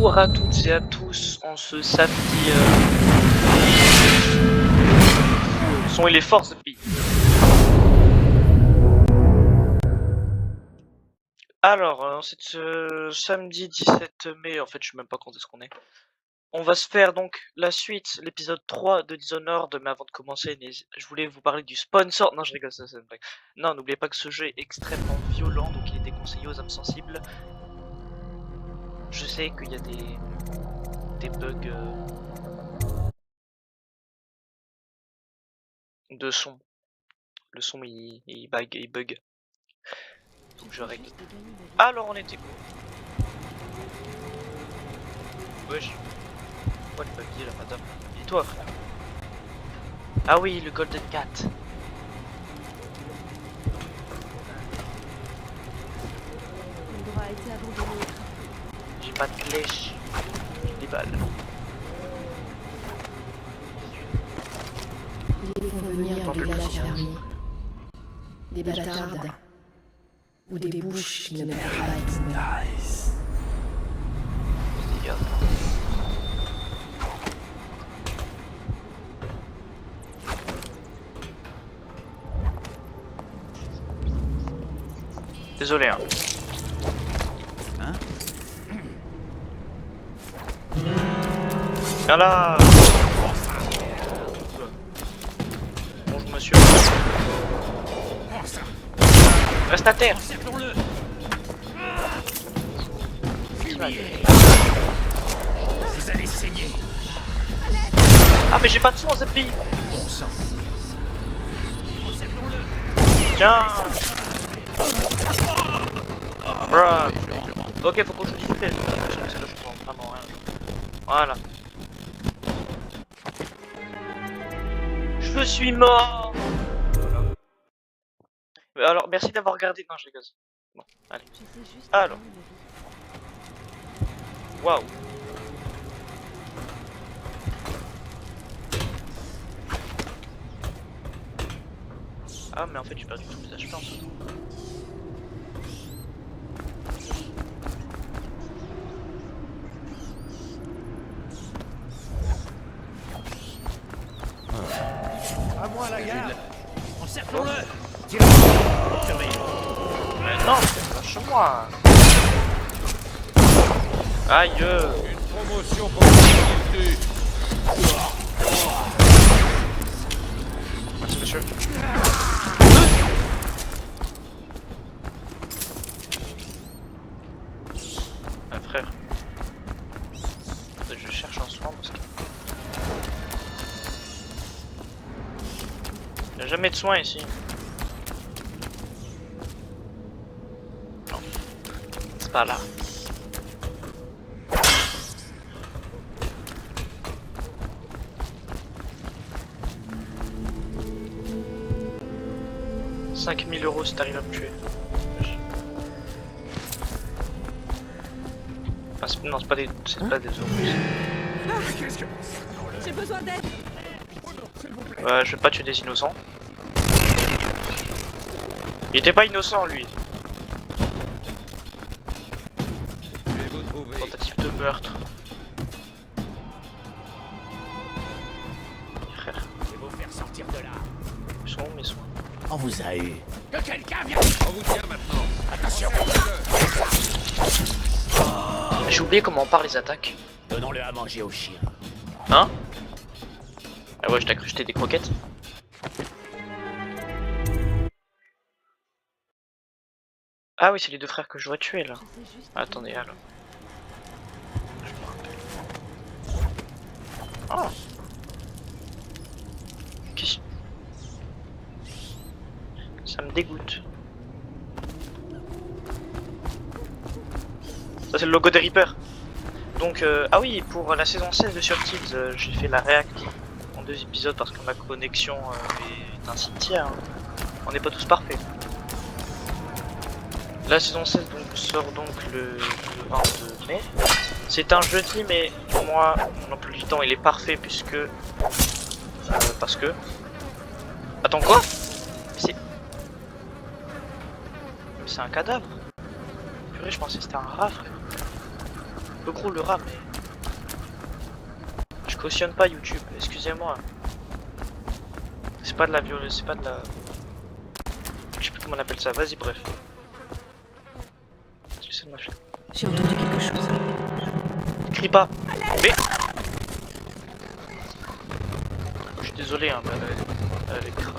Bonjour à toutes et à tous en ce samedi. Son et les forces de pays. Alors, c'est samedi 17 mai, en fait, je sais même pas quand est-ce qu'on est. On va se faire donc la suite, l'épisode 3 de Dishonored, mais avant de commencer, je voulais vous parler du sponsor. Non, je rigole, ça c'est une blague. Non, n'oubliez pas que ce jeu est extrêmement violent, donc il est déconseillé aux âmes sensibles. Je sais qu'il y a des bugs de son. Le son il bug. Faut que je règle. Alors on était où? Wesh. Pourquoi elle est pas habillée la madame? Et toi frère? Ah oui, le Golden Cat. J'ai pas de flèche. J'ai des balles. Ils font venir des glaces fermées, des bâtardes, ou des bouches qui ne peuvent pas être. Désolé hein. Viens là. Bonjour monsieur. Reste à terre. Vous allez saigner. Ah mais j'ai pas de son cette fille. Tiens. Bruh. Ok, faut qu'on joue discret. Parce que là je prends vraiment rien. Voilà. Je suis mort. Voilà. Alors merci d'avoir regardé. Non je rigole. Bon, allez. Alors. Waouh. Ah mais en fait j'ai perdu tous mes HP en ce moment. À moi la garde. Encerclons-le. Mais non, lâche-moi. Aïe. Une promotion pour l'utilité. Merci monsieur. Frère. Je cherche un soin parce que... Il n'y a jamais de soins ici. Non. C'est pas là. « 5000 € si t'arrives à me tuer. » Enfin, non, c'est pas des euros. J'ai besoin d'aide. Je vais pas tuer des innocents. Il était pas innocent lui. Tentative de meurtre. Frère. Je vais vous faire sortir de là. Où sont mes soins? On vous a eu. Que quelqu'un vienne. On vous tient maintenant. Attention. J'ai oublié comment on part les attaques. Donnons-le à manger aux chiens. Hein? Ah ouais, je t'ai cru jeter des croquettes. Ah oui, c'est les deux frères que je dois tuer là. Attendez, alors. Je me rappelle. Oh! Qu'est-ce... Ça me dégoûte. Ça c'est le logo des Reapers. Donc, ah oui, pour la saison 16 de Surtils, j'ai fait la réact en 2 épisodes parce que ma connexion est un cimetière. Hein. On n'est pas tous parfaits. La saison 16 donc, sort donc le 22 mai. C'est un jeudi, mais pour moi, mon emploi du temps il est parfait puisque... parce que... Attends quoi? Mais c'est un cadavre. Purée, je pensais que c'était un rat, frère. peu gros le rat, mais... Je cautionne pas YouTube, excusez-moi. C'est pas de la violence, c'est pas de la... Je sais plus comment on appelle ça, vas-y bref. J'essaie de m'afficher. J'ai entendu quelque chose. Crie pas. Mais... Je suis désolé, hein, mais elle est grave.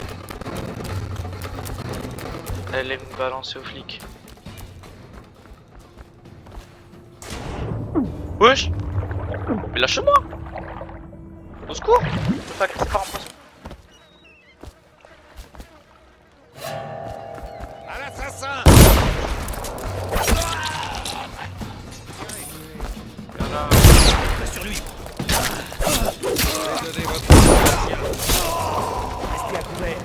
Elle aime me balancer aux flics. Wesh. Mais lâche-moi. Au secours. Je me fais agresser par un poisson. À l'assassin! Il y en a un. Reste sur lui! Donnez votre... Restez à couvert!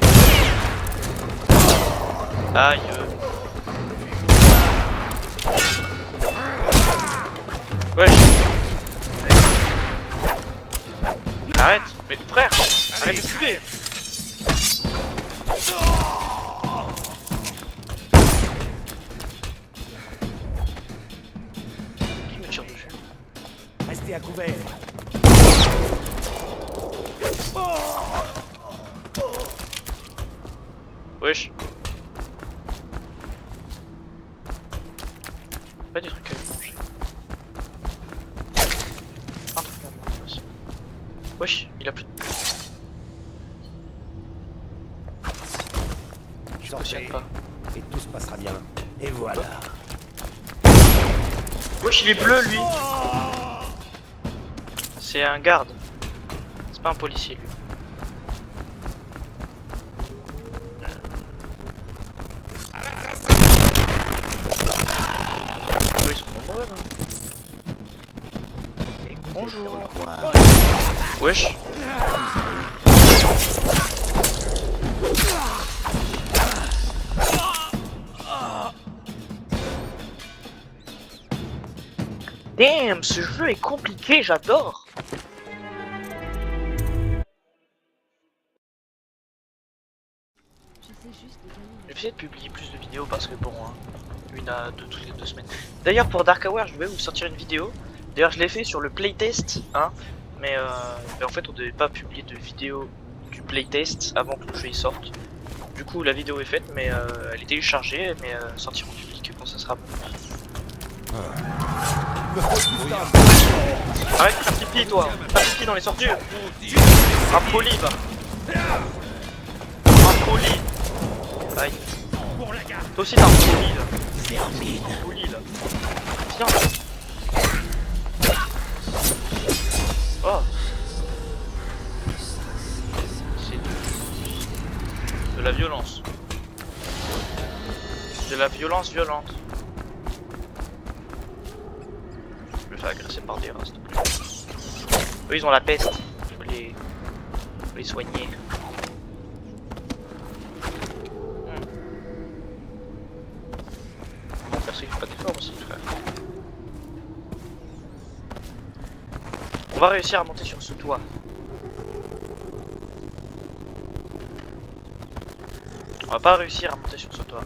Aïe. Wesh. Arrête. Mais frère. Arrête de tuer. Qui me tire dessus? Restez à couvert! Wesh. Pas des trucs à manger. Un truc à manger aussi. Wesh, il a plus de... Je cautionne pas. Et tout se passera bien. Et voilà. Wesh, il est bleu lui. C'est un garde. C'est pas un policier lui. Ils sont nombreux là. Bonjour. Wesh. Damn, ce jeu est compliqué, j'adore. Je vais essayer de publier plus de vidéos parce que bon, hein, une à deux toutes les 2 semaines. D'ailleurs pour Dark Hour, je vais vous sortir une vidéo. D'ailleurs je l'ai fait sur le playtest, hein, mais en fait on devait pas publier de vidéo du playtest avant que le jeu y sorte. Du coup la vidéo est faite, mais elle est téléchargée, mais sortir en public quand ça sera bon. Arrête de faire pipi toi, faire pipi dans les sortures. Impoli va. Impoli. Aïe. Toi aussi t'as un poli là. Poli là. Viens. Oh. C'est de la violence. De la violence violente. Je me fais agresser par des rats s'il te plaît. Eux ils ont la peste. Je peux les soigner. Perso il fait pas d'effort aussi frère. On va réussir à monter sur ce toit. On va pas réussir à monter sur ce toit.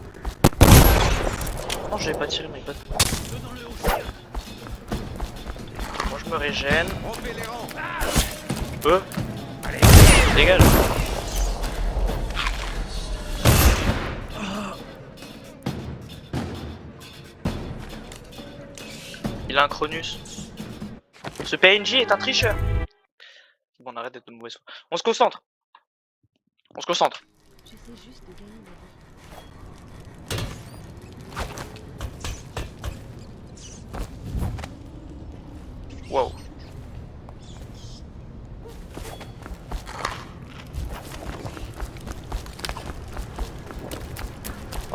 Non, je vais pas tirer mes potes. Moi je me régène. Allez, dégage. Il a un Cronus. Ce PNJ est un tricheur. Bon, on arrête d'être de mauvaise foi. On se concentre. On se concentre. J'essaie juste de gagner ma vie. Wow.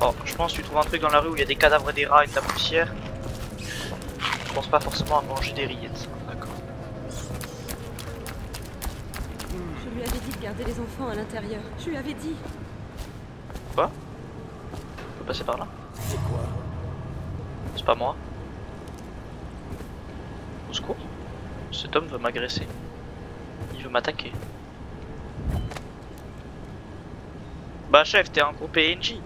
Oh, je pense que tu trouves un truc dans la rue où il y a des cadavres, des rats et de la poussière. Je pense pas forcément à manger des rillettes. D'accord. Je lui avais dit de garder les enfants à l'intérieur. Je lui avais dit. Quoi? On peut passer par là? C'est quoi? C'est pas moi. Au secours. Cet homme veut m'agresser. Il veut m'attaquer. Bah chef, t'es un gros PNJ.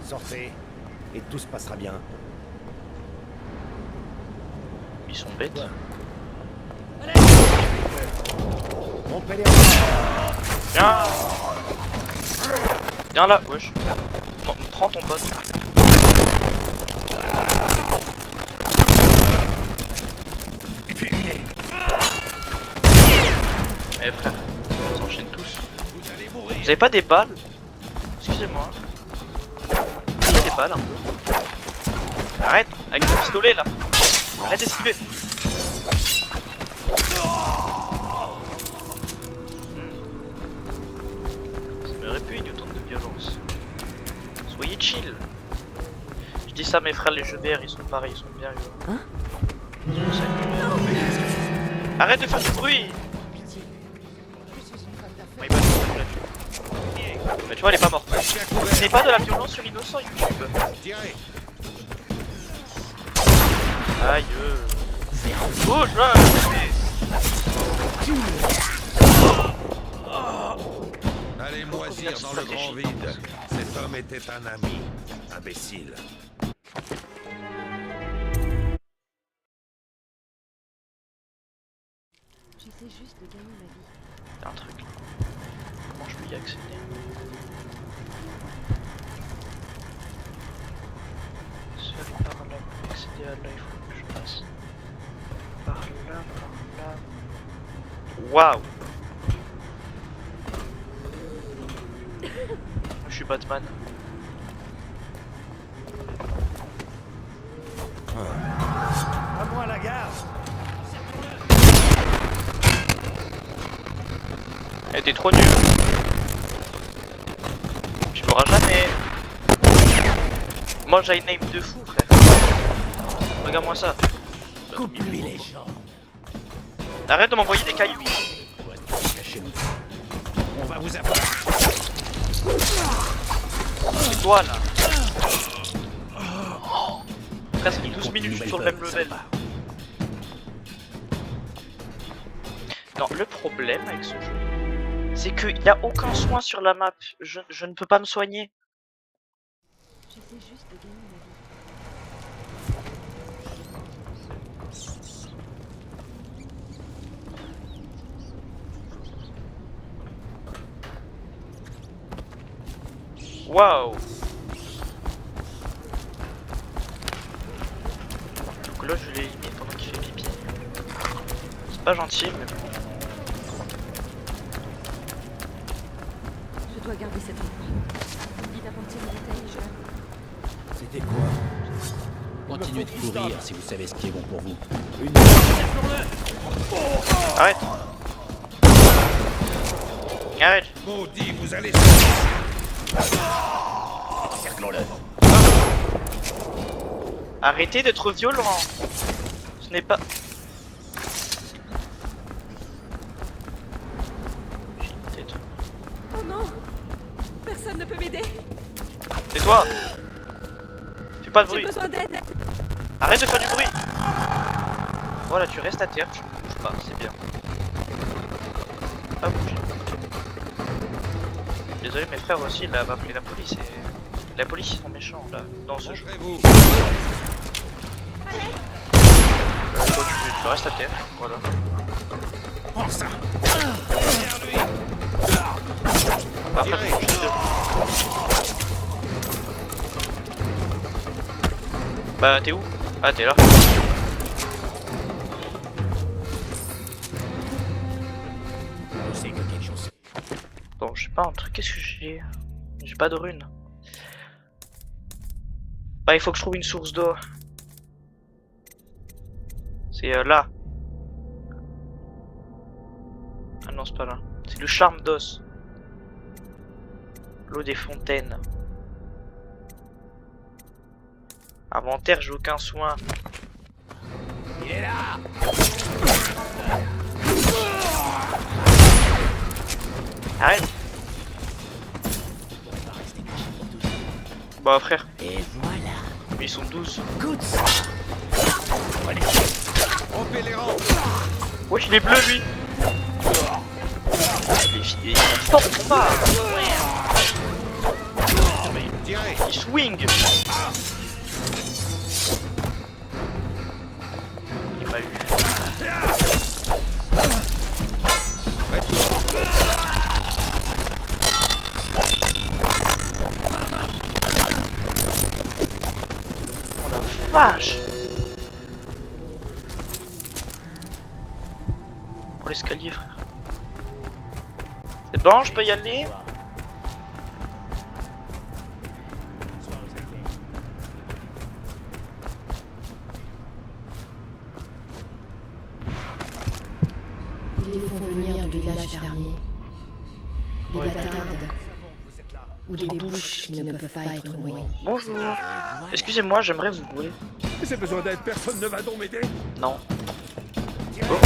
Sortez. Et tout se passera bien. Ils sont bêtes. Viens. Viens là, wesh. Prends ton pote. Eh frère, on s'enchaîne tous. Vous avez pas des balles? Excusez-moi. Il y a des balles un peu. Arrête, avec ton pistolet là. Arrête d'esquiver. Ça me répugne autant de violence. Soyez chill. Je dis ça à mes frères les jeux VR, ils sont pareils, ils sont bien violents. Hein? Arrête de faire du bruit. Ouais, bah, mais tu vois, elle est pas morte. Ce n'est pas de la violence sur innocent YouTube. Aïe. Bouge là. Allez moisir dans le grand vide. Cet homme était un ami. Imbécile. J'essaie juste de gagner ma vie. Y'a un truc. Comment je peux y accéder? Seul par là pour accéder à là, il faut que je passe. Par là, par là. Waouh! Je suis Batman. À moi la gare. Eh, t'es trop nul. Tu l'auras jamais. Moi j'ai une aim de fou, frère. Regarde-moi ça. Coupe-lui les jambes. Arrête de m'envoyer des cailloux. On va vous avoir. C'est toi là. Presque 12 minutes, je suis sur le même level. Non, le problème avec ce jeu, c'est qu'il n'y a aucun soin sur la map. Je ne peux pas me soigner. J'essaie juste de gagner ma vie. Waouh. Donc là je l'élimine pendant qu'il fait pipi. C'est pas gentil mais bon. Je dois garder cette enfant. Oublie d'apporter les détails, je... C'était quoi? Continuez de courir si vous savez ce qui est bon pour vous. Arrête. Arrête. Maudit, vous allez. Cerclons-le. Arrêtez d'être violent. Ce n'est pas... J'ai une tête. Oh non! Personne ne peut m'aider! Tais-toi. Fais pas de J'ai bruit. besoin d'aide! Arrête de faire du bruit. Voilà, tu restes à terre, tu ne bouges pas, c'est bien. Pas bouger. Désolé, mes frères aussi, là, va appeler la police et... La police, ils sont méchants, là, dans ce jeu. Montrez-vous. Toi, tu restes à terre, voilà. Prends ça. Après, faut changer de... Bah, t'es où? Ah, t'es là. Je sais que quelque chose. Bon, je sais pas, un truc, qu'est-ce que j'ai? J'ai pas de runes. Bah, il faut que je trouve une source d'eau. C'est là. Ah non, c'est pas là. C'est le charme d'os. L'eau des fontaines. Inventaire, j'ai aucun soin. Il est là. Arrête. Bah frère, Et voilà. ils sont 12. Coup de sang. Rompez les rangs. Wesh, il est bleu lui. Il est fort au combat. Tirez. Il swing. Il m'a eu. vache. Pour l'escalier, frère. C'est bon, je peux y aller? Ils les font venir du village fermier. Des bâtardes. Ou des bouches qui ne peuvent pas être nourries. Bonjour. Excusez-moi, j'aimerais vous louer. J'ai besoin d'aide, personne ne va donc m'aider. Non. Oh.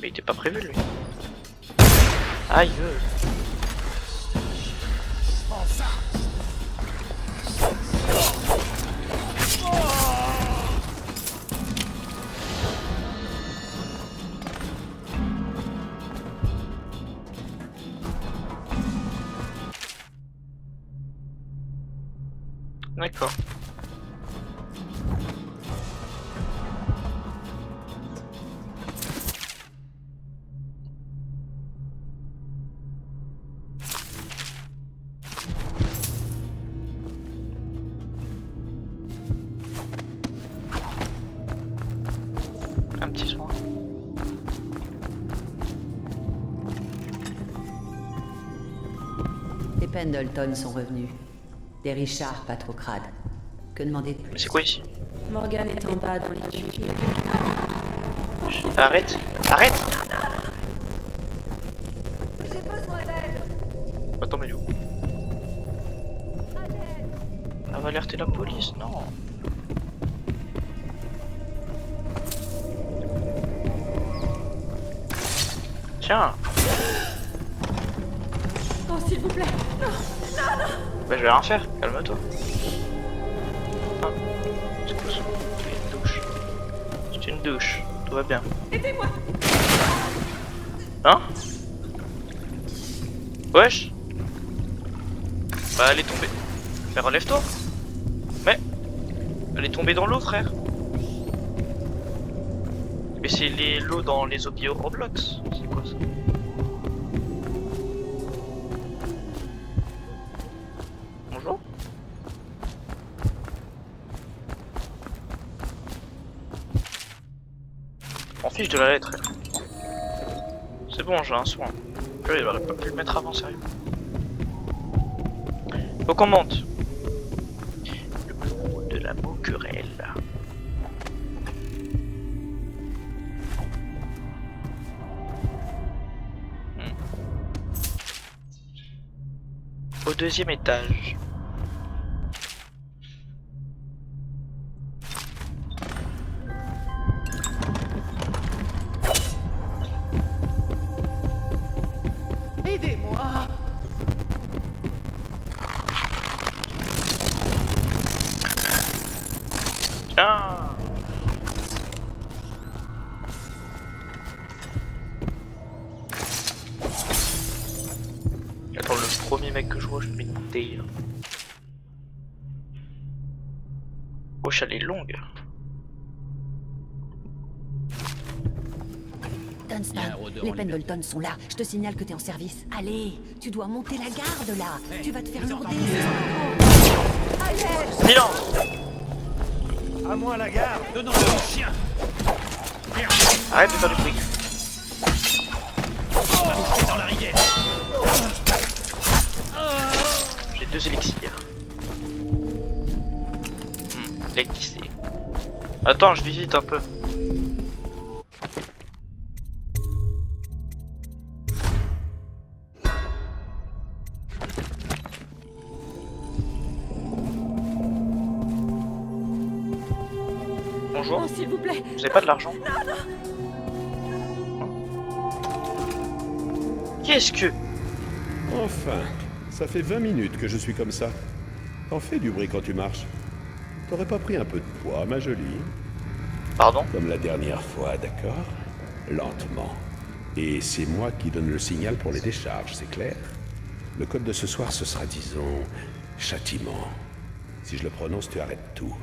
Mais il était pas prévu, lui. Aïe. D'accord. Un petit soin. Les Pendleton sont revenus. Des Richards pas trop crades. Que demander de Mais plus? c'est quoi ici? Morgane est en bas dans les tuyaux. Arrête! Arrête! Attends, mais où? Elle va alerter la police, non? Tiens! Oh, s'il vous plaît. Bah je vais rien faire, calme-toi. Ah, c'est quoi ça? C'est une douche. C'est une douche, tout va bien. Aidez-moi. Hein? Wesh? Bah elle est tombée. Mais relève-toi. Mais elle est tombée dans l'eau, frère. Mais c'est l'eau dans les zombies au Roblox. C'est quoi ça? Bonjour. On fiche de la lettre. C'est bon, j'ai un soin. Il aurait pas pu le mettre avant, sérieux. Faut qu'on monte. Le bureau de la Moquerelle. Au deuxième étage. Aidez-moi! Tiens. Attends, le premier mec que je vois, je vais une taille. Wesh, elle est longue. Dunstan, les Pendleton sont là. Je te signale que t'es en service. Allez, tu dois monter la garde là. Tu vas te faire lourder. Silence. À moi la garde. Donnons-le au chien. Arrête de faire du bruit. Dans la rivière. J'ai 2 élixirs. L'électricité. Attends, je visite un peu. Bonjour. Oh, s'il vous plaît. Vous avez pas de l'argent? Qu'est-ce que... Enfin, ça fait 20 minutes que je suis comme ça. T'en fais du bruit quand tu marches. T'aurais pas pris un peu de poids, ma jolie? Pardon? Comme la dernière fois, d'accord? Lentement. Et c'est moi qui donne le signal pour les décharges, c'est clair? Le code de ce soir, ce sera, disons, châtiment. Si je le prononce, tu arrêtes tout.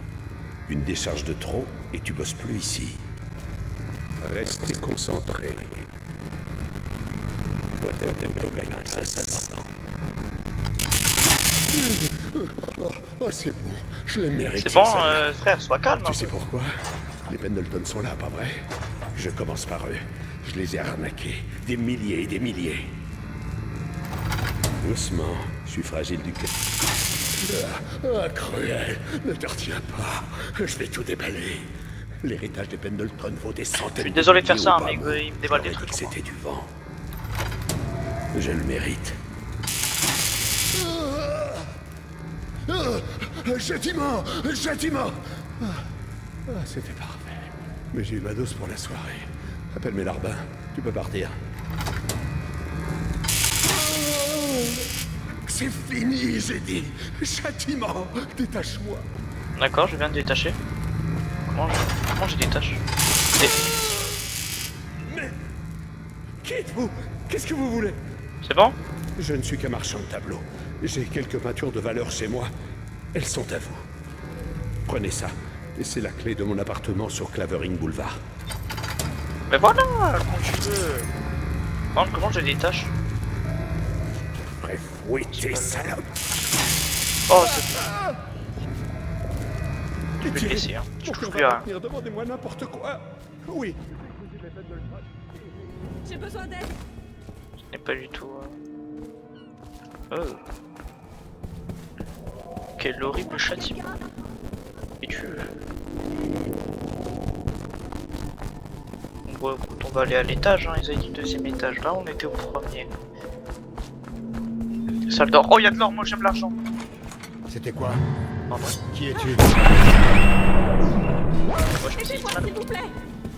Une décharge de trop, et tu bosses plus ici. Restez concentrés. Oh, c'est bon, je l'ai mérité. C'est bon, celle-là. frère, sois calme. Tu sais pourquoi? Les Pendleton sont là, pas vrai? Je commence par eux. Je les ai arnaqués. Des milliers et des milliers. Doucement, je suis fragile du cœur. Cruel, ne te retiens pas. Je vais tout déballer. L'héritage des Pendleton vaut des centaines. Je suis désolé de faire ça, milliers mais au bas mot. il me déballe des J'aurais dit trucs. que c'était du vent. Je le mérite. Châtiment! Châtiment! C'était parfait. Mais j'ai eu ma dose pour la soirée. Appelle mes larbins. Tu peux partir. C'est fini, j'ai dit. Châtiment! Détache-moi. D'accord, je viens de détacher. Comment je détache? Mais... Qui êtes-vous? Qu'est-ce que vous voulez? C'est bon? Je ne suis qu'un marchand de tableaux. J'ai quelques peintures de valeur chez moi. Elles sont à vous. Prenez ça. Et c'est la clé de mon appartement sur Clavering Boulevard. Mais voilà, quand tu veux. Par contre, comment je détache? Bref, oui, t'es salope. Oh, c'est... Je vais le laisser, hein. Je touche plus à rien. Demandez-moi n'importe quoi. Oui. J'ai besoin d'aide. Ce n'est pas du tout... Oh. Quel horrible châtiment. Et tu... Bon, écoute, on va aller à l'étage, hein. Ils avaient dit deuxième étage. Là, on était au premier. Salle d'or. Oh, il y a de l'or, moi j'aime l'argent. C'était quoi? En vrai. Qui es-tu? Moi, je me dis, Aidez-moi, s'il vous plaît.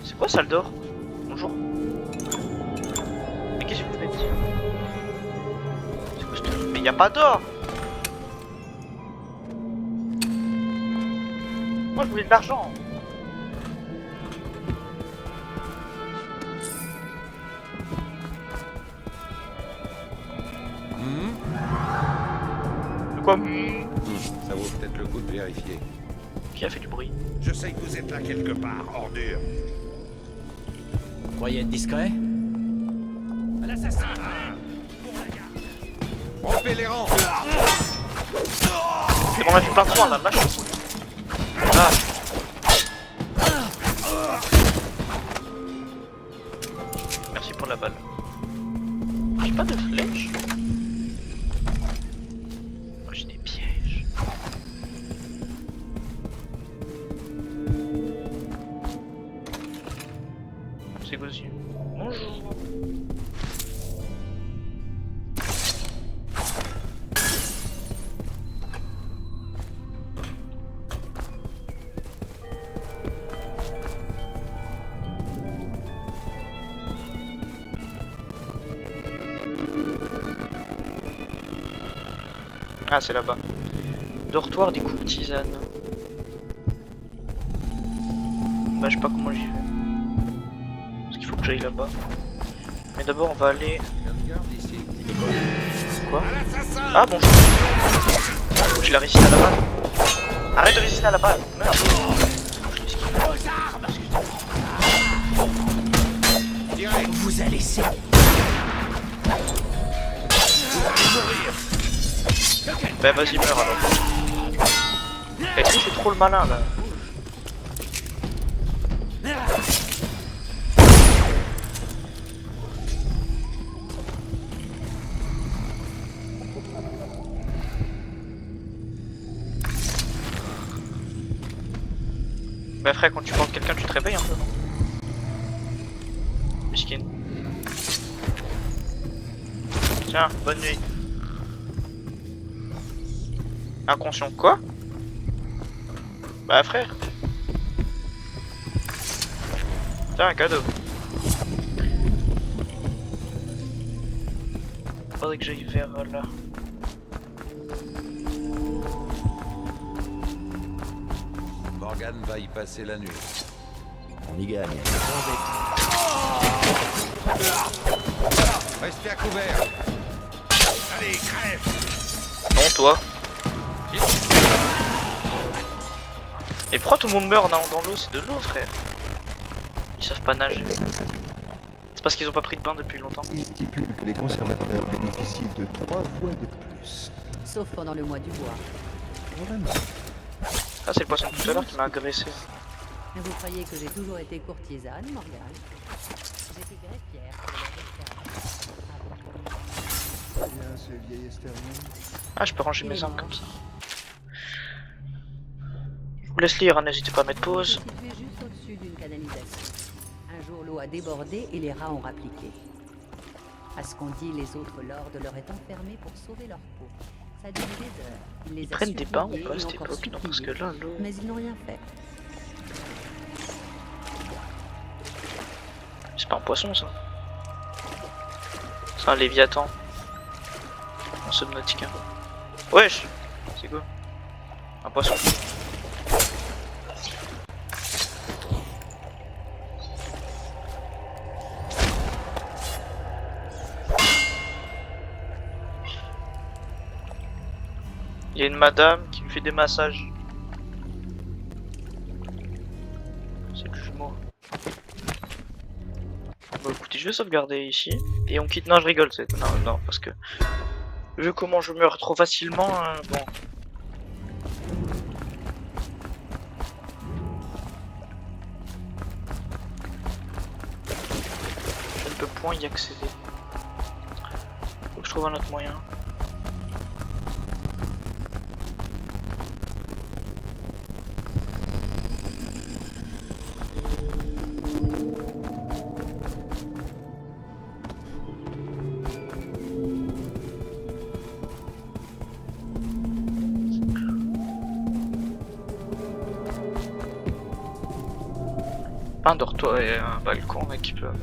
c'est quoi salle d'or? Bonjour. Mais qu'est-ce que vous faites? C'est quoi ce truc? Mais y a pas d'or! Moi je voulais de l'argent! De quoi? Ça vaut peut-être le coup de vérifier. Qui a fait du bruit? Je sais que vous êtes là quelque part, ordure. Vous croyez être discret? Rompez les rangs. C'est bon, on a fait plein de points là, lâche. Ah. Merci pour la balle. J'ai pas de flèche. Oh, j'ai des pièges. C'est Gossu. Bonjour. Ah, c'est là-bas. Dortoir des courtisanes. Bah, je sais pas comment j'y vais. Parce qu'il faut que j'aille là-bas. Mais d'abord, on va aller. Quoi? Ah, bonjour. Faut que je la résiste à la balle. Arrête de résister à la balle. Merde. Vous allez se... Bah vas-y, meurs alors. Et lui, c'est trop le malin là. Bah frère, quand tu penses quelqu'un, tu te réveilles un peu, non? Miskin. Tiens, bonne nuit. Inconscient, quoi? Bah frère. Tiens, un cadeau. Faudrait que j'aille vers là. Morgan va y passer la nuit. On y gagne. Restez à couvert. Allez, crève. Non, toi. Et pourquoi tout le monde meurt dans l'eau? C'est de l'eau, frère. Ils savent pas nager. C'est parce qu'ils ont pas pris de bain depuis longtemps. Il stipule que les conservateurs bénéficient de 3 fois de plus. Sauf pendant le mois du bois. Ah, c'est le poisson de tout à l'heure qui m'a agressé. Vous croyez que j'ai toujours été courtisane, Morgane? J'étais greffière pour le Ah, je peux ranger mes armes comme ça. Je vous laisse lire, hein, n'hésitez pas à mettre pause. situé juste au-dessus d'une canalisation. Un jour, l'eau a débordé et les rats ont rappliqué. À ce qu'on dit, les autres lords l'auraient enfermé pour sauver leur peau. Ça a duré des heures. Ils prennent des bains ou pas à cette époque? Non, parce que là, l'eau... Mais ils n'ont rien fait. C'est pas un poisson, ça. C'est un léviathan. Un subnautica. Wesh! C'est quoi? Un poisson. Il y a une madame qui me fait des massages. C'est le jumeau. Bah écoutez, je vais sauvegarder ici. Et on quitte. Non, je rigole. Non, non, parce que... Vu comment je meurs trop facilement, bon... Je ne peux point y accéder. Faut que je trouve un autre moyen. Un dortoir et un balcon là, qui peut me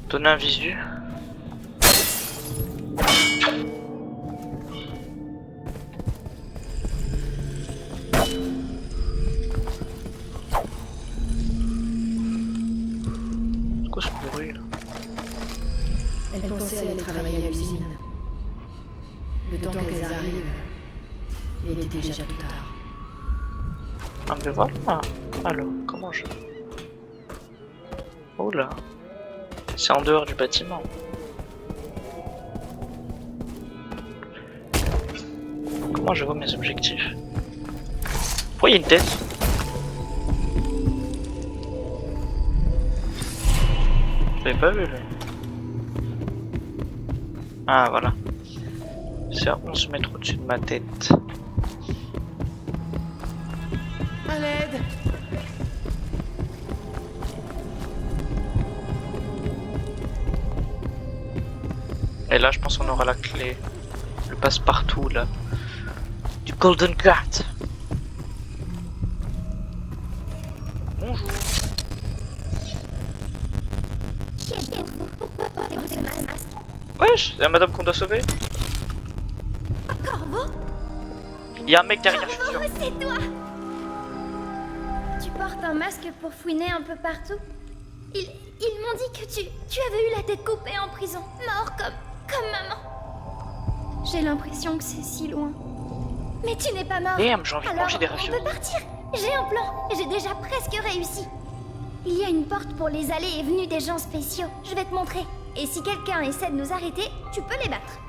donner un visu. C'est quoi ce bruit là? Elle pensait aller travailler à l'usine. Le temps qu'elles arrivent, il était déjà trop tard. Ah mais voilà. Alors, comment je... Oh là. C'est en dehors du bâtiment. Comment je vois mes objectifs? Pourquoi il y a une tête? J'avais pas vu là. Ah voilà. C'est à 11 mètres au-dessus de ma tête. À l'aide! Et là, je pense qu'on aura la clé. Le passe-partout là. Du Golden Card. Bonjour. Wesh, c'est la madame qu'on doit sauver. Corvo? Il y a un mec derrière, je suis sûr. Corvo, c'est toi! Tu portes un masque pour fouiner un peu partout? Ils m'ont dit que tu avais eu la tête coupée en prison, mort comme maman. J'ai l'impression que c'est si loin. Mais tu n'es pas mort. Damn, j'ai envie de Alors, manger des on raviolis. peut partir. J'ai un plan. J'ai déjà presque réussi. Il y a une porte pour les allées et venues des gens spéciaux. Je vais te montrer. Et si quelqu'un essaie de nous arrêter, tu peux les battre.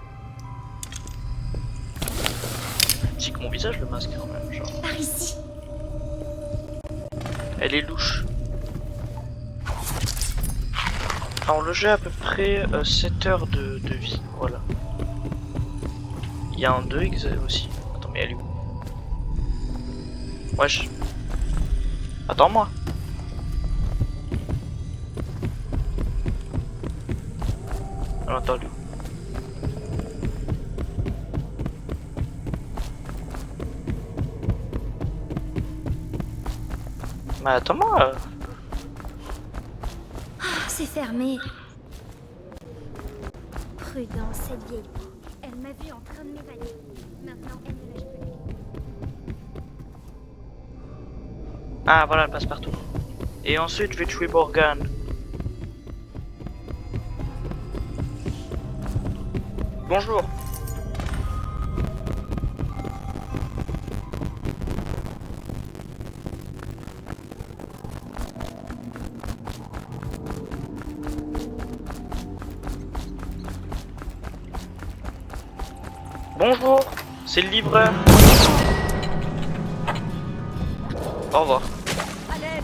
C'est que mon visage, le masque quand même, genre. Par ici. Elle est louche. Alors le jeu a à peu près 7 heures de vie, voilà. Il y a un 2X aussi. Attends, mais elle est où? Wesh. Attends-moi. Alors attends, lui. Mais attends-moi. Ah, c'est fermé. Prudence, cette vieille peau. Elle m'a vu en train de m'évader. Maintenant, elle ne lâche plus. Ah voilà, elle passe partout. Et ensuite, je vais tuer Morgane. Bonjour. Bonjour. C'est le livreur. Au revoir. À l'aide.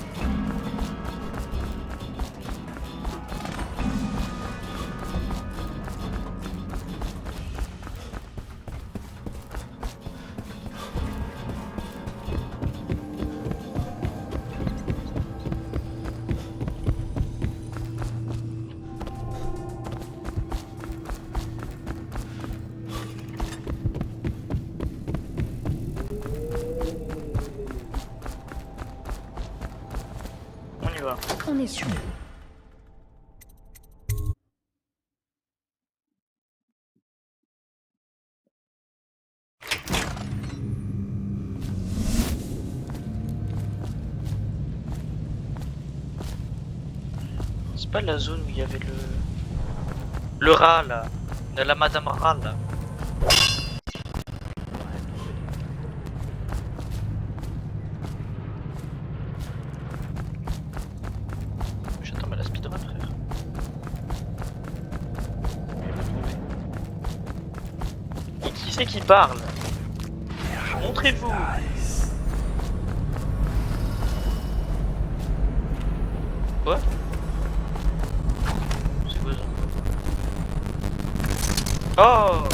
On y va. On est sûr. C'est pas la zone où il y avait le rat là. La madame rat là. J'attends mal la speedrun frère. Et qui c'est qui parle? Montrez-vous. Quoi? C'est quoi ça? Oh!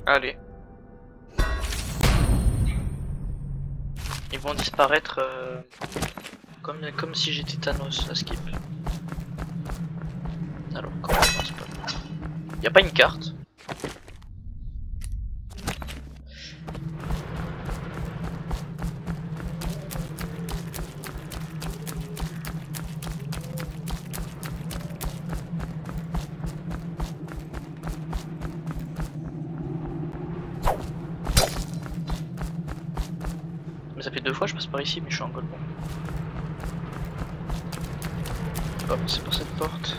Allez. Ils vont disparaître comme si j'étais Thanos à skip. Alors comment on passe pas? Y a pas une carte? Mais ça fait 2 fois je passe par ici mais je suis en gold. Bon, c'est pour cette porte.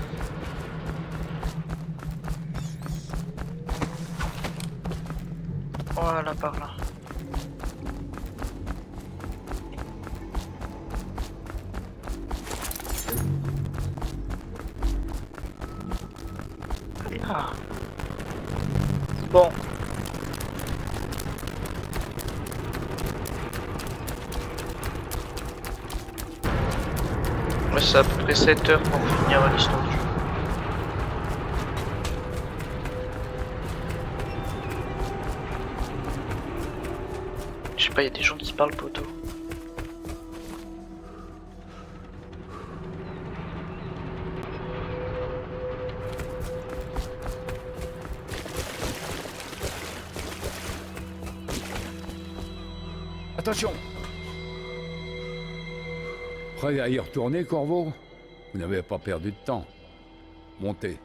Voilà par là. Ah. Bon. Ouais, c'est à peu près 7 heures pour finir l'histoire du jeu. Je sais pas, il y a des gens qui parlent poteau. Attention! Prêt à y retourner, Corvo? Vous n'avez pas perdu de temps. Montez.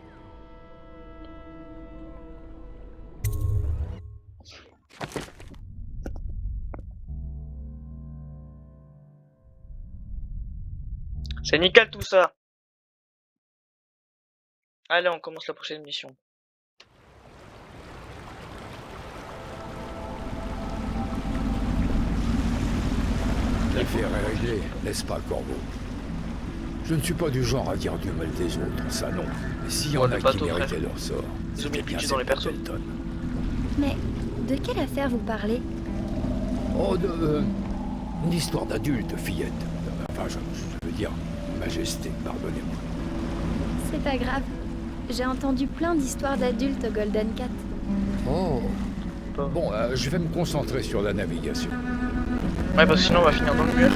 C'est nickel tout ça. Allez, on commence la prochaine mission. L'affaire est réglée, n'est-ce pas, Corvo? Je ne suis pas du genre à dire du mal des autres, ça non. Mais s'il y en a qui méritaient leur sort, c'était bien dans les personnes. Mais de quelle affaire vous parlez? Oh, une histoire d'adulte, fillette. Enfin, je veux dire, majesté, pardonnez-moi. C'est pas grave. J'ai entendu plein d'histoires d'adultes au Golden Cat. Oh. Bon, je vais me concentrer sur la navigation. Ouais, parce que sinon on va finir dans le mur.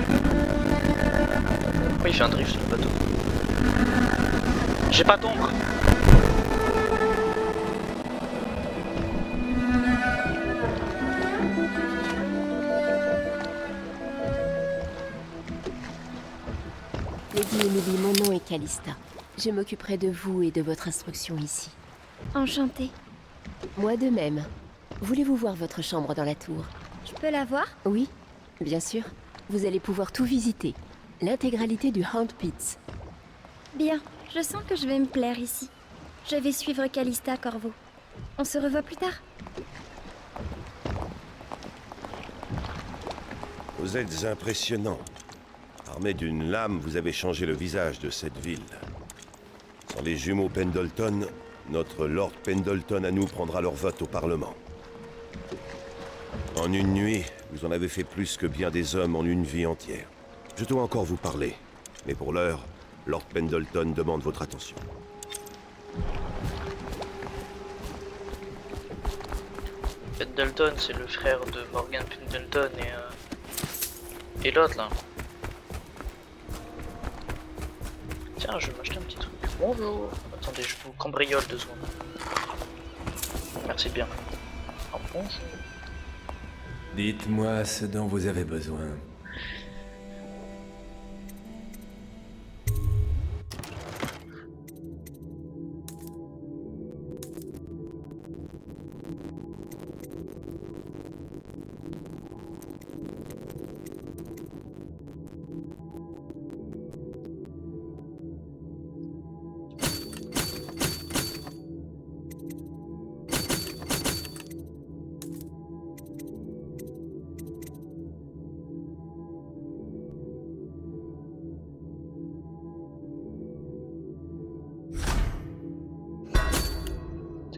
Pourquoi il fait un drift sur le bateau? J'ai pas d'ombre. Lady Emily, mon nom est Callista. Je m'occuperai de vous et de votre instruction ici. Enchantée. Moi de même. Voulez-vous voir votre chambre dans la tour? Je peux la voir? Oui, bien sûr. Vous allez pouvoir tout visiter. L'intégralité du Hound Pits. Bien, je sens que je vais me plaire ici. Je vais suivre Callista, Corvo. On se revoit plus tard. Vous êtes impressionnant. Armé d'une lame, vous avez changé le visage de cette ville. Sans les jumeaux Pendleton, notre Lord Pendleton à nous prendra leur vote au Parlement. En une nuit, vous en avez fait plus que bien des hommes en une vie entière. Je dois encore vous parler, mais pour l'heure, Lord Pendleton demande votre attention. Pendleton, c'est le frère de Morgan Pendleton et l'autre là. Tiens, je vais m'acheter un petit truc. Bonjour. Attendez, je vous cambriole 2 secondes. Merci bien. Oh, bonjour. Dites-moi ce dont vous avez besoin.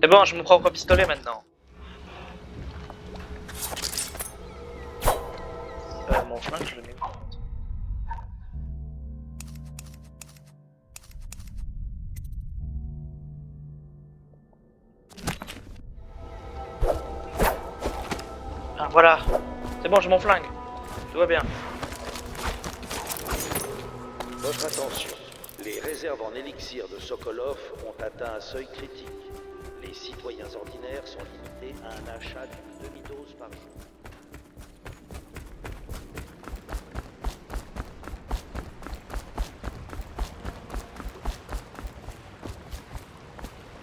C'est bon, je me prends au pistolet maintenant. Mon flingue, je le mets. Ah voilà, c'est bon, j'ai mon flingue. Tout va bien. Votre attention. Les réserves en élixir de Sokolov ont atteint un seuil critique. Les citoyens ordinaires sont limités à un achat d'une demi-dose par jour.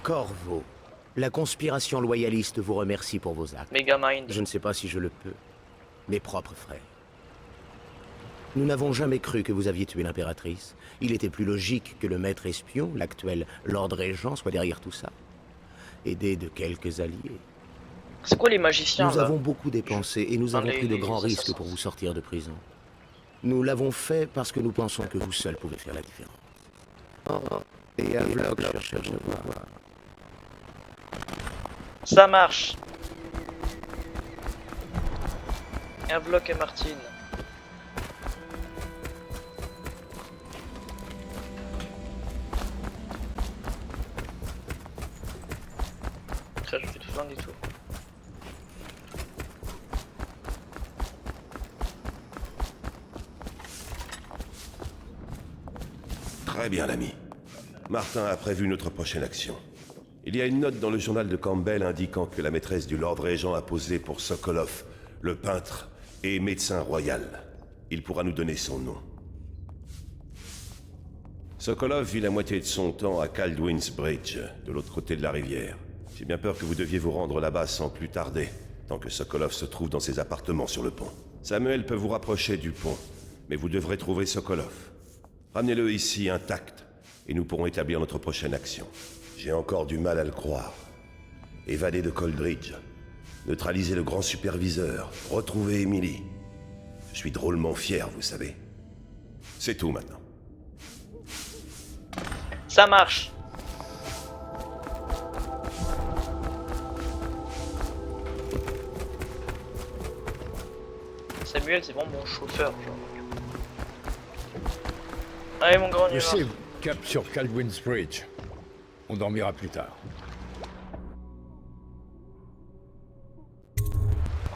Corvo, la conspiration loyaliste vous remercie pour vos actes. Megamind. Je ne sais pas si je le peux. Mes propres frères. Nous n'avons jamais cru que vous aviez tué l'impératrice. Il était plus logique que le maître espion, l'actuel Lord Régent, soit derrière tout ça. Aidé de quelques alliés. C'est quoi les magiciens Nous là avons beaucoup dépensé et nous avons pris de grands risques pour vous sortir de prison. Nous l'avons fait parce que nous pensons que vous seul pouvez faire la différence. Oh, et Havelock cherche à vous voir. Ça marche. Havelock et Martine. Après, je fais tout flingue et tout. Très bien, l'ami. Martin a prévu notre prochaine action. Il y a une note dans le journal de Campbell indiquant que la maîtresse du Lord Régent a posé pour Sokolov, le peintre et médecin royal. Il pourra nous donner son nom. Sokolov vit la moitié de son temps à Kaldwin's Bridge, de l'autre côté de la rivière. J'ai bien peur que vous deviez vous rendre là-bas sans plus tarder, tant que Sokolov se trouve dans ses appartements sur le pont. Samuel peut vous rapprocher du pont, mais vous devrez trouver Sokolov. Ramenez-le ici intact, et nous pourrons établir notre prochaine action. J'ai encore du mal à le croire. Évader de Coldridge, neutraliser le grand superviseur, retrouver Emily. Je suis drôlement fier, vous savez. C'est tout maintenant. Ça marche. Samuel, c'est vraiment mon chauffeur, genre. Allez, mon grand nuage. Poussez, cap sur Kaldwin's Bridge. On dormira plus tard.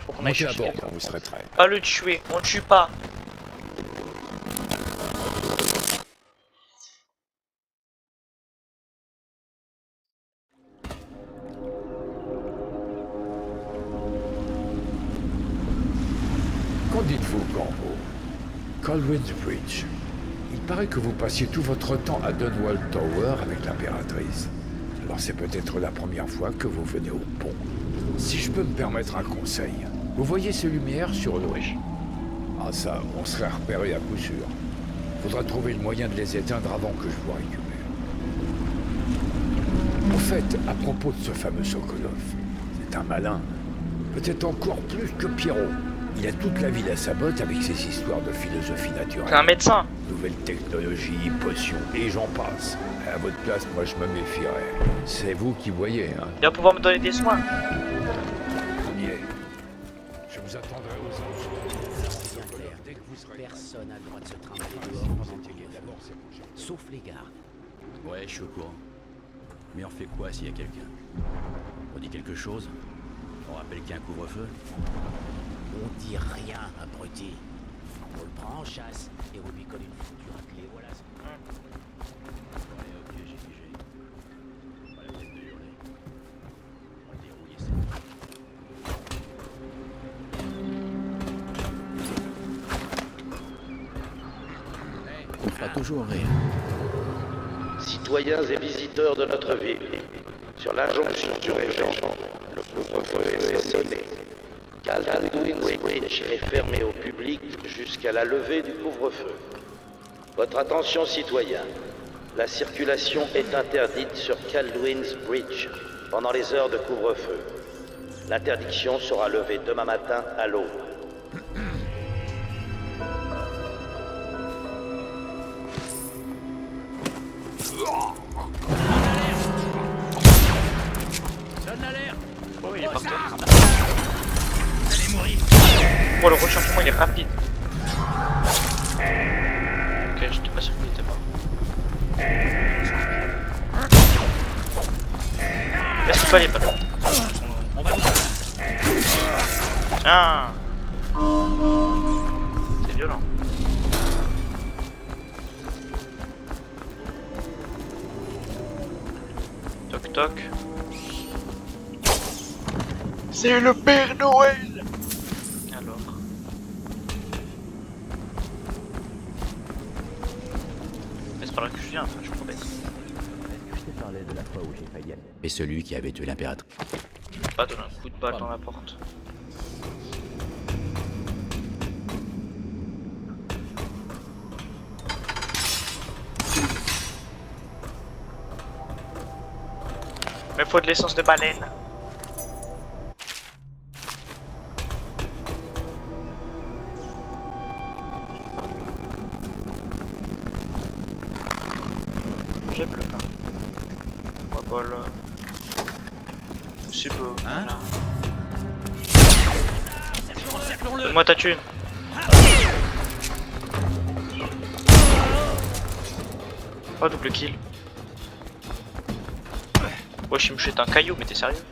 Faut qu'on aille Montez à chercher bord quelqu'un. quand vous serez prêts. Pas le tuer, on le tue pas. Qu'en dites-vous, Corvo? Kaldwin's Bridge. Il paraît que vous passiez tout votre temps à Dunwall Tower avec l'impératrice. Alors c'est peut-être la première fois que vous venez au pont. Si je peux me permettre un conseil, vous voyez ces lumières sur le riche? Ah ça, on serait repéré à coup sûr. Faudra trouver le moyen de les éteindre avant que je vous récupère. En fait, à propos de ce fameux Sokolov, c'est un malin. Peut-être encore plus que Pierrot. Il a toute la ville à sa botte avec ses histoires de philosophie naturelle. C'est un médecin. Nouvelles technologies, potions, et j'en passe. À votre place, moi je me méfierais. C'est vous qui voyez, hein. Il va pouvoir me donner des soins. On y est. Je vous attendrai aux anges. C'est bien clair. Dès que vous serez... Personne n'a le droit de se trimballer dehors pendant que D'abord, c'est mon chef. sauf les gardes. Ouais, je suis au courant. Mais on fait quoi s'il y a quelqu'un? On dit quelque chose? On rappelle qu'il y a un couvre-feu? On dit rien, abruti. On le prend en chasse et on lui colle une foutue raclée, voilà. Ouais, ok, j'ai figé. Pas la peine de hurler. On va dérouiller ça. On fera toujours rire. Citoyens et visiteurs de notre ville, sur l'injonction du régent, le couvre-feu est sonné. Kaldwin Bridge est fermé au public jusqu'à la levée du couvre-feu. Votre attention, citoyens. La circulation est interdite sur Kaldwin's Bridge pendant les heures de couvre-feu. L'interdiction sera levée demain matin à l'aube. Donne l'alerte! Oh, il est par terre. Oh, le rechargement il est rapide. Ok, j'étais pas sûr qu'il était mort. Est-ce qu'il fallait pas là? On va Ah, c'est violent. Toc toc. C'est le Père Noël. Alors. Mais c'est pas là que je viens, enfin, je promets. Je t'ai parlé de la fois où j'ai failli aller. Et celui qui avait tué l'impératrice. Pas donner un coup de balle dans la porte. Mais faut de l'essence de baleine. J'ai plus faim. On va pas là. C'est beau. Hein? Donne-moi ta thune. Oh, double kill. Wesh, il me jette un caillou, mais t'es sérieux?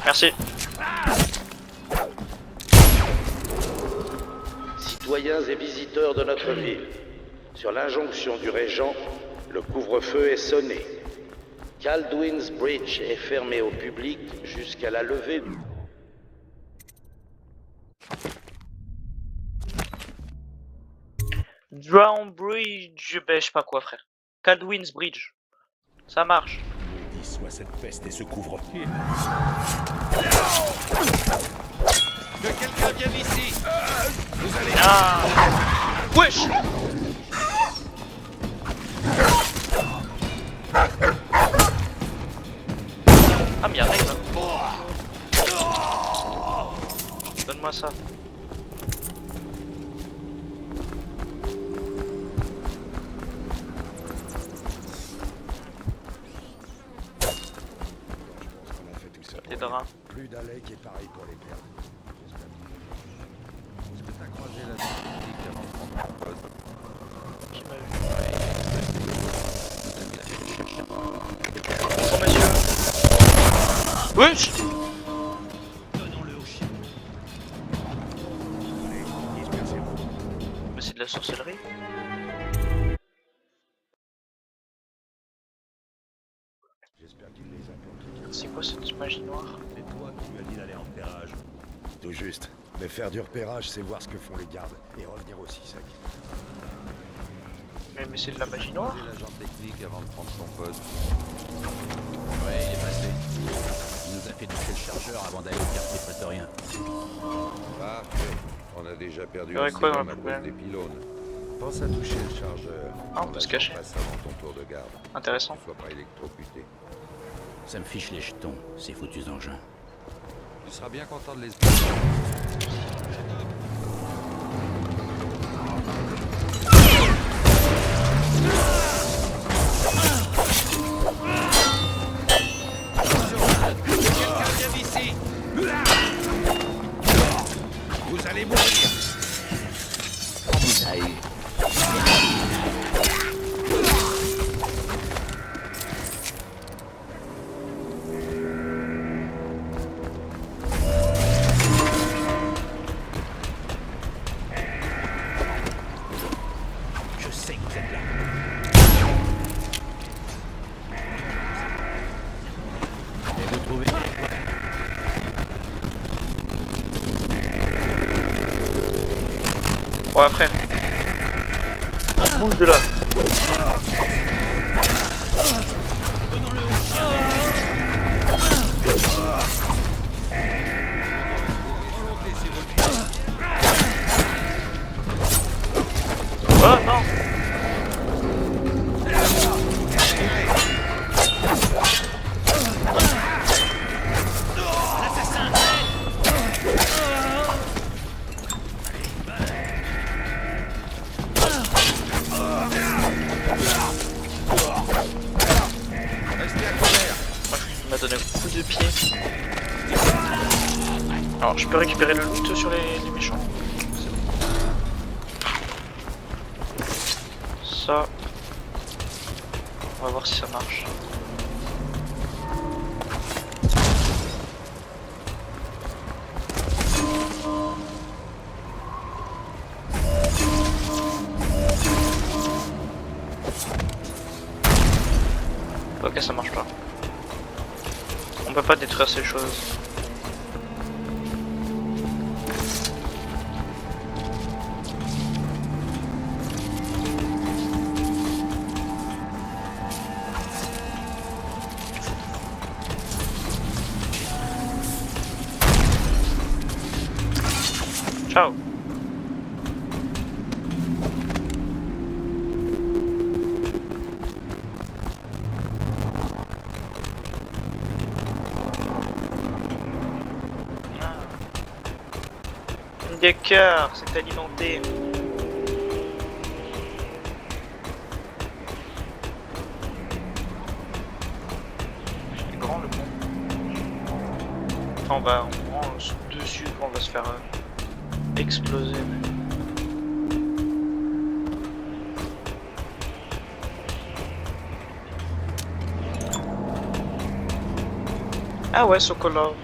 Merci. Citoyens et visiteurs de notre ville, sur l'injonction du régent, le couvre-feu est sonné. Kaldwin's Bridge est fermé au public jusqu'à la levée du... Drown Bridge, ben je sais pas quoi frère. Kaldwin's Bridge. Ça marche. Maudit soit cette peste et ce couvre-feu. Que quelqu'un vienne ici! Vous allez... Ah. Wesh. Ah mais arrive. Donne-moi ça. Des draps. Plus d'Alec est pareil pour les perles. Est-ce que t'as croisé la statistique avant de prendre ton poste? Qui m'a vu? Bonjour monsieur. Wesh. Donnons-le au chien. Mais c'est de la sorcellerie. J'espère qu'il les a planqués. C'est quoi cette magie noire? toi qui lui as dit d'aller en repérage. Tout juste. Mais faire du repérage, c'est voir ce que font les gardes et revenir aussi sec. Mais c'est de la magie noire. L'agent technique avant de prendre son poste. Ouais, il est passé. Il nous a fait toucher le chargeur avant d'aller au quartier prétorien. Parfait. On a déjà perdu Il y aurait un quoi dans sérum le à cause problème? des pylônes. Pense à toucher le chargeur. Ah, on peut se cacher. Passe avant ton tour de garde. Intéressant. Sois pas électrocuté. Ça me fiche les jetons, ces foutus engins. Tu seras bien content de les... Vous allez mourir. Je sais que vous êtes là. Et vous trouvez... Ouais, frère. Bouge de là. Oh non. Il m'a donné un coup de pied. Alors, je peux récupérer le loot sur les méchants. C'est bon. Ça. On va voir si ça marche. Ok, ça marche pas. On peut pas détruire ces choses. Ciao. D'accord, c'est alimenté. Il est grand le pont. Enfin, on va dessus, on va se faire exploser. Ah ouais, Sokolov.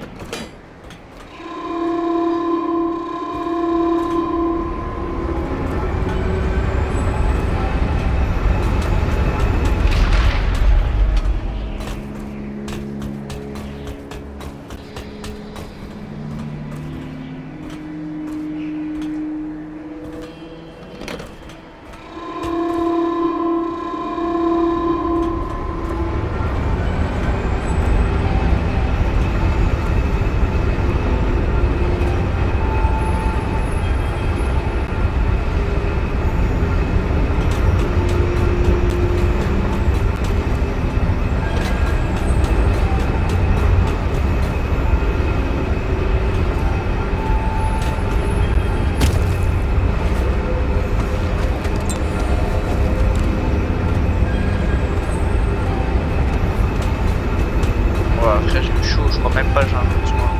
Après j'ai eu chaud, je crois même pas j'ai un besoin.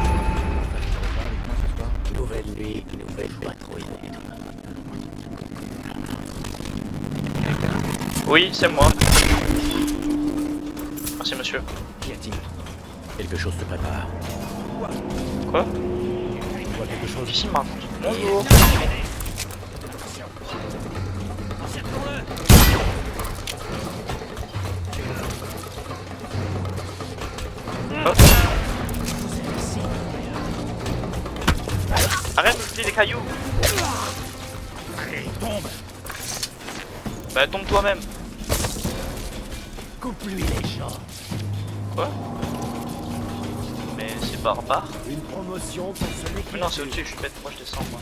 Nouvelle nuit, nouvelle patrouille. Oui, c'est moi. Merci monsieur. Qu'y a-t-il? Quelque chose se prépare. Quoi? Je vois quelque chose. Ici maintenant. Bonjour. Hop. Arrête de me jeter des cailloux. Allez, tombe. Bah tombe toi-même. Coupe-lui les jambes. Quoi? Mais c'est barbare. Une promotion pour celui qui... Mais non, c'est au-dessus, je suis bête, moi je descends moi.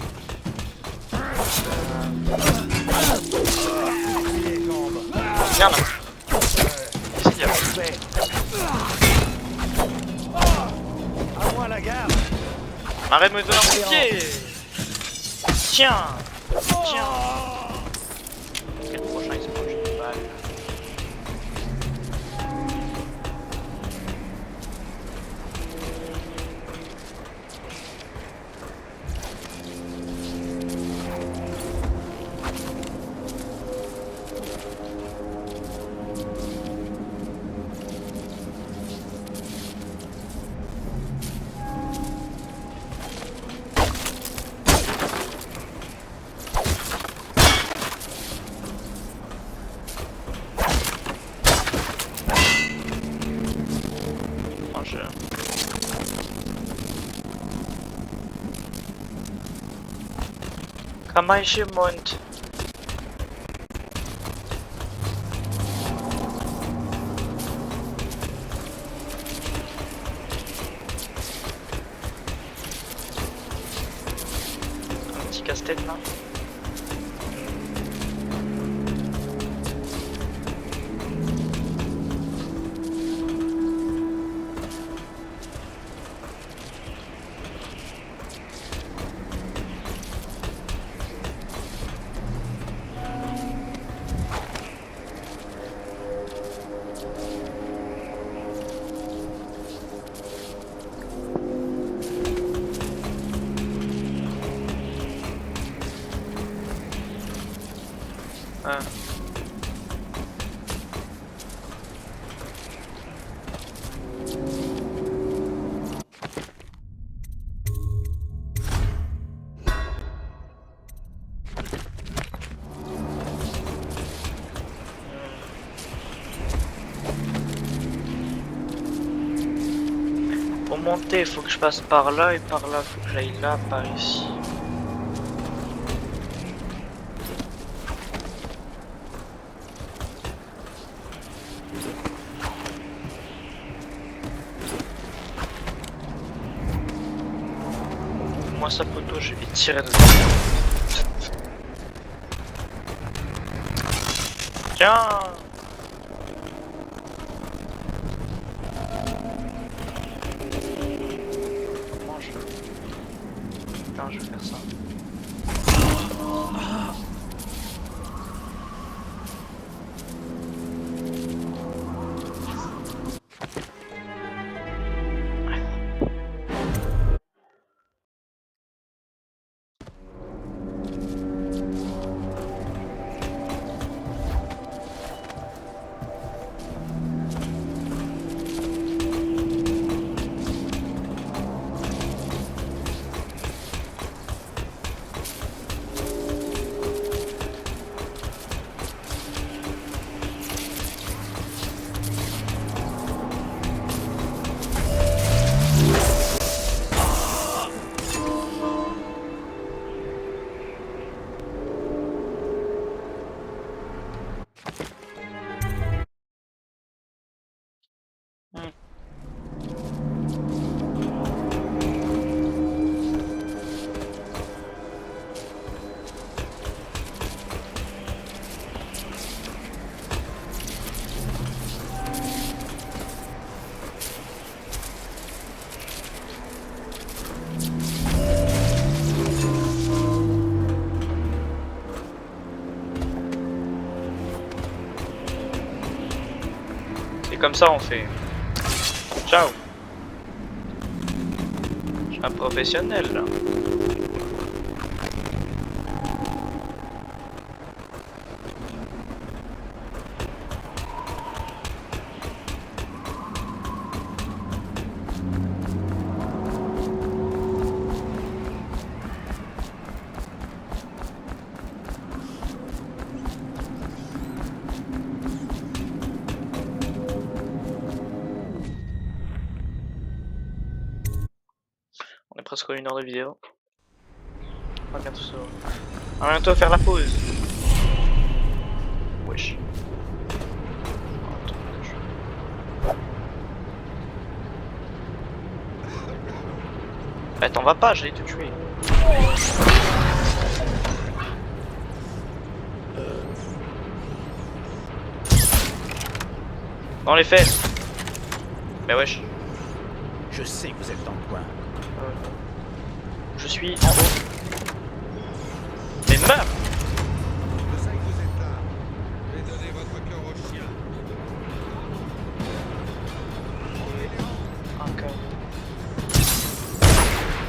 Les jambes. Viens là. Ici, viens. À moi la gare. Arrête de me donner un coup de pied. Tiens. Tiens. Le prochain il se mange une balle. Kamaishi Mont. Un petit casse-tête là. Ah. Pour monter, il faut que je passe par là et par là, il faut que j'aille là, par ici. Moi sa poteau, je vais tirer dedans. Tiens. Mange. Putain, je vais faire ça. C'est comme ça on fait. Ciao. Je suis un professionnel là. On est presque à 1 heure de vidéo. On va bientôt faire la pause. Wesh. Bah t'en vas pas, j'allais te tuer. Dans les fesses. Mais wesh. Je sais que vous êtes dans le coin. Je suis en haut. Mais meurs! Je sais que vous êtes là. Je vais donner votre cœur au chien. Ok.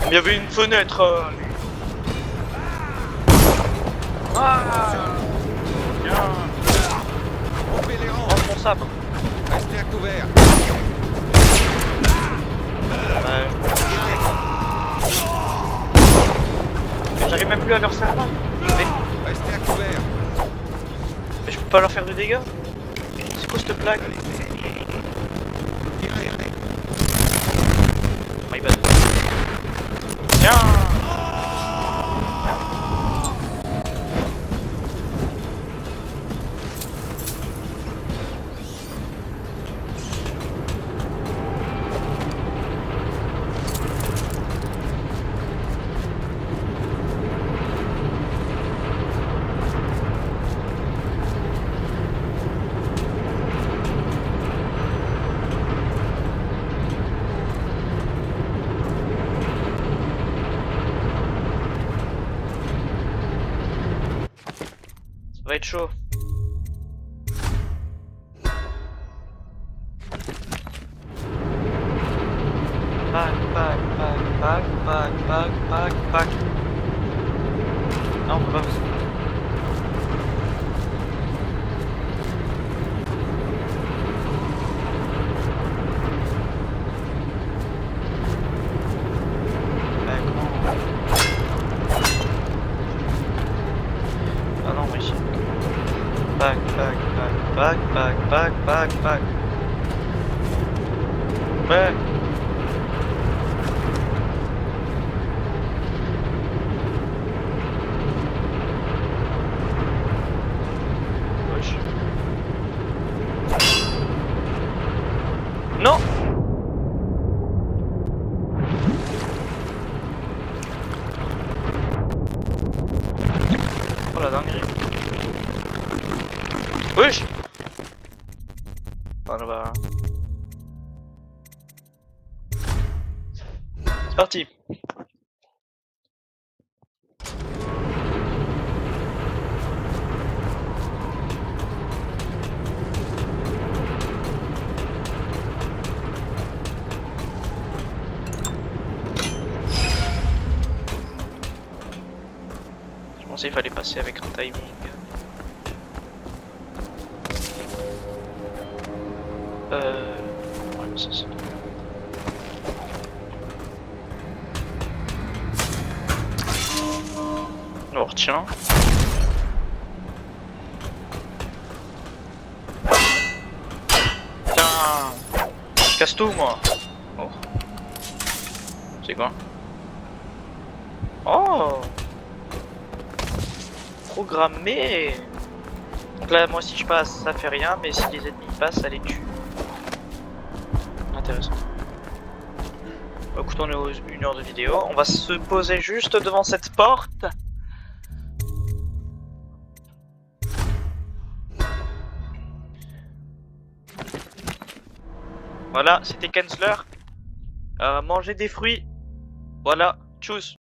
Il y avait une fenêtre. Ah! Bien. Rompez les rangs. Range mon sabre. Restez à couvert. J'arrive même plus à leur servir. Restez à couvert. Mais je peux pas leur faire de dégâts. C'est quoi cette blague? My bad. Tiens. Ça va être chaud. Pack. Non, on peut pas. Ah non, oui. Pack. Ouais. Wesh. Non. Oh la dinguerie. Wesh. Voilà, bah. C'est parti. Je pensais qu'il fallait passer avec un timing. Ouais, mais ça c'est... On retient. Tiens, je casse tout moi. Oh. C'est quoi? Oh. Programmé. Donc là, moi si je passe, ça fait rien, mais si les ennemis passent, ça les tue. Intéressant. Écoute, on est aux 1 heure de vidéo. On va se poser juste devant cette porte. Voilà, c'était Kensler. Manger des fruits. Voilà, tchuss.